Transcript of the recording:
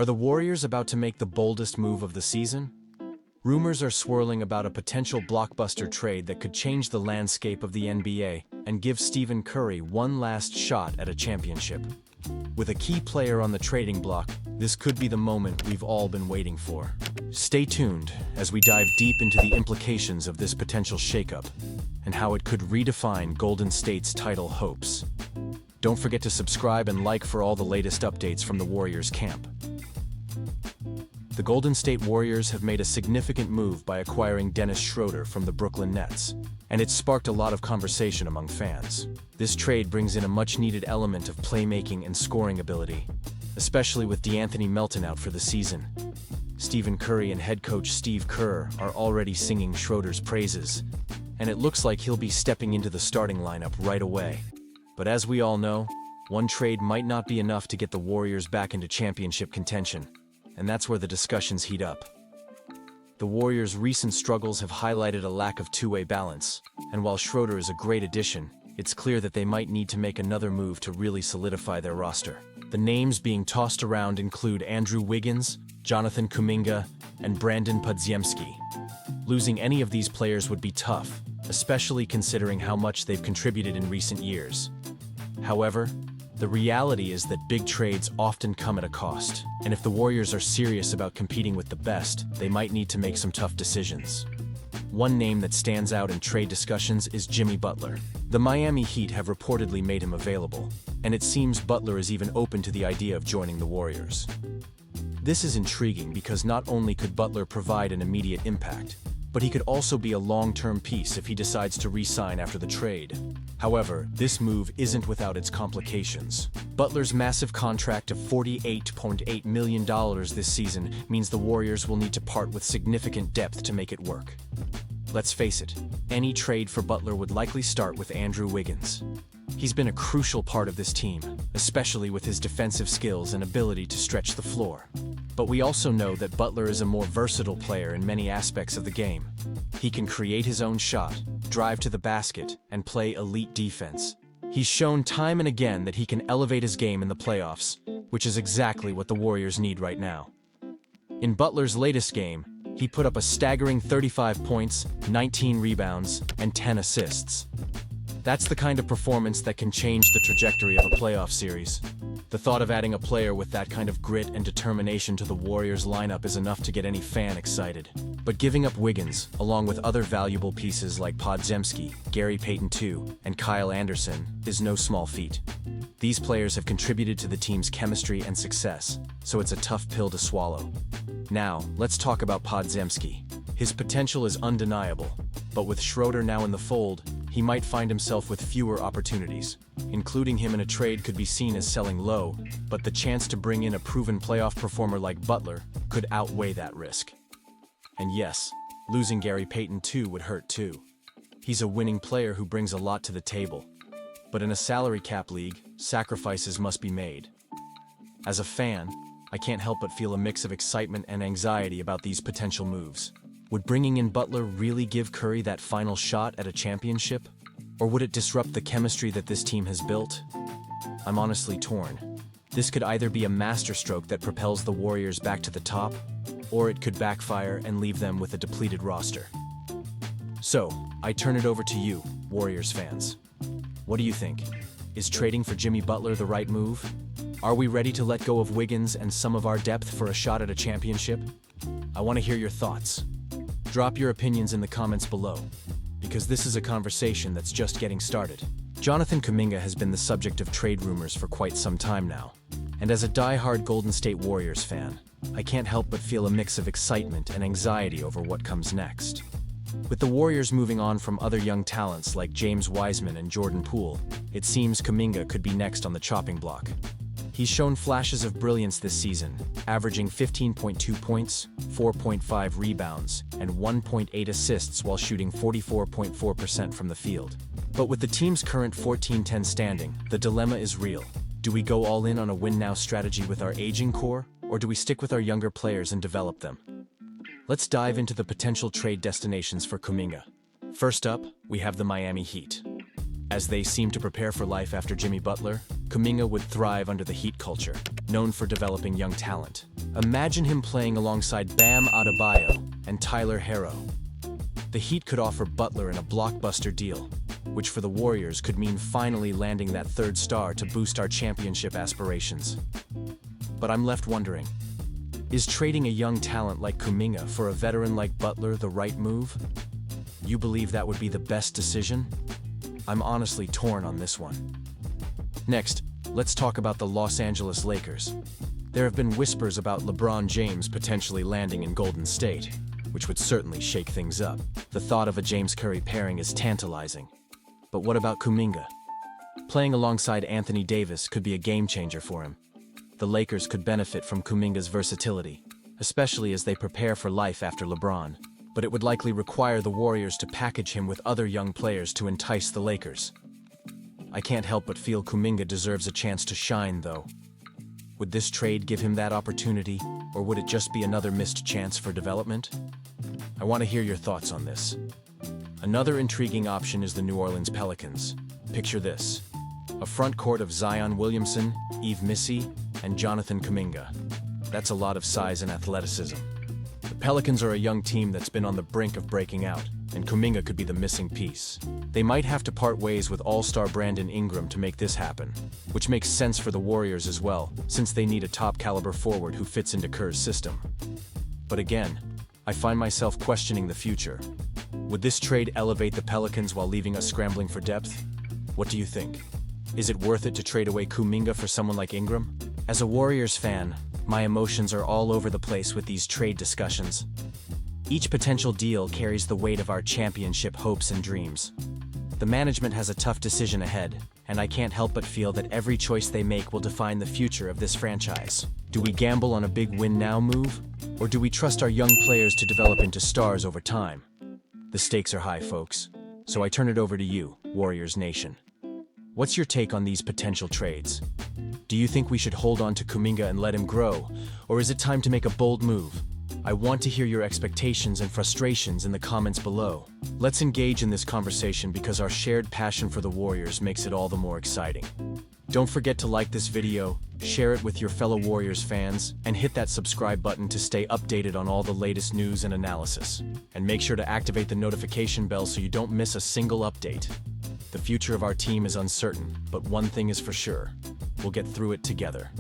Are the Warriors about to make the boldest move of the season? Rumors are swirling about a potential blockbuster trade that could change the landscape of the NBA and give Stephen Curry one last shot at a championship. With a key player on the trading block, this could be the moment we've all been waiting for. Stay tuned as we dive deep into the implications of this potential shakeup and how it could redefine Golden State's title hopes. Don't forget to subscribe and like for all the latest updates from the Warriors camp. The Golden State Warriors have made a significant move by acquiring Dennis Schroeder from the Brooklyn Nets, and it's sparked a lot of conversation among fans. This trade brings in a much-needed element of playmaking and scoring ability, especially with DeAnthony Melton out for the season. Stephen Curry and head coach Steve Kerr are already singing Schroeder's praises, and it looks like he'll be stepping into the starting lineup right away. But as we all know, one trade might not be enough to get the Warriors back into championship contention, and that's where the discussions heat up. The Warriors' recent struggles have highlighted a lack of two-way balance, and while Schroeder is a great addition, it's clear that they might need to make another move to really solidify their roster. The names being tossed around include Andrew Wiggins, Jonathan Kuminga, and Brandon Podziemski. Losing any of these players would be tough, especially considering how much they've contributed in recent years. However, the reality is that big trades often come at a cost, and if the Warriors are serious about competing with the best, they might need to make some tough decisions. One name that stands out in trade discussions is Jimmy Butler. The Miami Heat have reportedly made him available, and it seems Butler is even open to the idea of joining the Warriors. This is intriguing because not only could Butler provide an immediate impact, but he could also be a long-term piece if he decides to re-sign after the trade. However, this move isn't without its complications. Butler's massive contract of $48.8 million this season means the Warriors will need to part with significant depth to make it work. Let's face it, any trade for Butler would likely start with Andrew Wiggins. He's been a crucial part of this team, especially with his defensive skills and ability to stretch the floor. But we also know that Butler is a more versatile player in many aspects of the game. He can create his own shot, drive to the basket, and play elite defense. He's shown time and again that he can elevate his game in the playoffs, which is exactly what the Warriors need right now. In Butler's latest game, he put up a staggering 35 points, 19 rebounds, and 10 assists. That's the kind of performance that can change the trajectory of a playoff series. The thought of adding a player with that kind of grit and determination to the Warriors lineup is enough to get any fan excited. But giving up Wiggins, along with other valuable pieces like Podziemski, Gary Payton II, and Kyle Anderson, is no small feat. These players have contributed to the team's chemistry and success, so it's a tough pill to swallow. Now, let's talk about Podziemski. His potential is undeniable, but with Schroeder now in the fold, he might find himself with fewer opportunities. Including him in a trade could be seen as selling low, but the chance to bring in a proven playoff performer like Butler could outweigh that risk. And yes, losing Gary Payton II would hurt too. He's a winning player who brings a lot to the table. But in a salary cap league, sacrifices must be made. As a fan, I can't help but feel a mix of excitement and anxiety about these potential moves. Would bringing in Butler really give Curry that final shot at a championship? Or would it disrupt the chemistry that this team has built? I'm honestly torn. This could either be a masterstroke that propels the Warriors back to the top, or it could backfire and leave them with a depleted roster. So, I turn it over to you, Warriors fans. What do you think? Is trading for Jimmy Butler the right move? Are we ready to let go of Wiggins and some of our depth for a shot at a championship? I want to hear your thoughts. Drop your opinions in the comments below, because this is a conversation that's just getting started. Jonathan Kuminga has been the subject of trade rumors for quite some time now, and as a die-hard Golden State Warriors fan, I can't help but feel a mix of excitement and anxiety over what comes next. With the Warriors moving on from other young talents like James Wiseman and Jordan Poole, it seems Kuminga could be next on the chopping block. He's shown flashes of brilliance this season, averaging 15.2 points, 4.5 rebounds, and 1.8 assists while shooting 44.4% from the field. But with the team's current 14-10 standing, the dilemma is real. Do we go all in on a win-now strategy with our aging core, or do we stick with our younger players and develop them? Let's dive into the potential trade destinations for Kuminga. First up, we have the Miami Heat. As they seem to prepare for life after Jimmy Butler, Kuminga would thrive under the Heat culture, known for developing young talent. Imagine him playing alongside Bam Adebayo and Tyler Herro. The Heat could offer Butler in a blockbuster deal, which for the Warriors could mean finally landing that third star to boost our championship aspirations. But I'm left wondering, is trading a young talent like Kuminga for a veteran like Butler the right move? You believe that would be the best decision? I'm honestly torn on this one. Next, let's talk about the Los Angeles Lakers. There have been whispers about LeBron James potentially landing in Golden State, which would certainly shake things up. The thought of a James Curry pairing is tantalizing. But what about Kuminga? Playing alongside Anthony Davis could be a game-changer for him. The Lakers could benefit from Kuminga's versatility, especially as they prepare for life after LeBron. But it would likely require the Warriors to package him with other young players to entice the Lakers. I can't help but feel Kuminga deserves a chance to shine, though. Would this trade give him that opportunity, or would it just be another missed chance for development? I want to hear your thoughts on this. Another intriguing option is the New Orleans Pelicans. Picture this: a front court of Zion Williamson, Yves Missi, and Jonathan Kuminga. That's a lot of size and athleticism. The Pelicans are a young team that's been on the brink of breaking out, and Kuminga could be the missing piece. They might have to part ways with all-star Brandon Ingram to make this happen, which makes sense for the Warriors as well, since they need a top-caliber forward who fits into Kerr's system. But again, I find myself questioning the future. Would this trade elevate the Pelicans while leaving us scrambling for depth? What do you think? Is it worth it to trade away Kuminga for someone like Ingram? As a Warriors fan, my emotions are all over the place with these trade discussions. Each potential deal carries the weight of our championship hopes and dreams. The management has a tough decision ahead, and I can't help but feel that every choice they make will define the future of this franchise. Do we gamble on a big win-now move, or do we trust our young players to develop into stars over time? The stakes are high, folks, so I turn it over to you, Warriors Nation. What's your take on these potential trades? Do you think we should hold on to Kuminga and let him grow, or is it time to make a bold move? I want to hear your expectations and frustrations in the comments below. Let's engage in this conversation because our shared passion for the Warriors makes it all the more exciting. Don't forget to like this video, share it with your fellow Warriors fans, and hit that subscribe button to stay updated on all the latest news and analysis. And make sure to activate the notification bell so you don't miss a single update. The future of our team is uncertain, but one thing is for sure: we'll get through it together.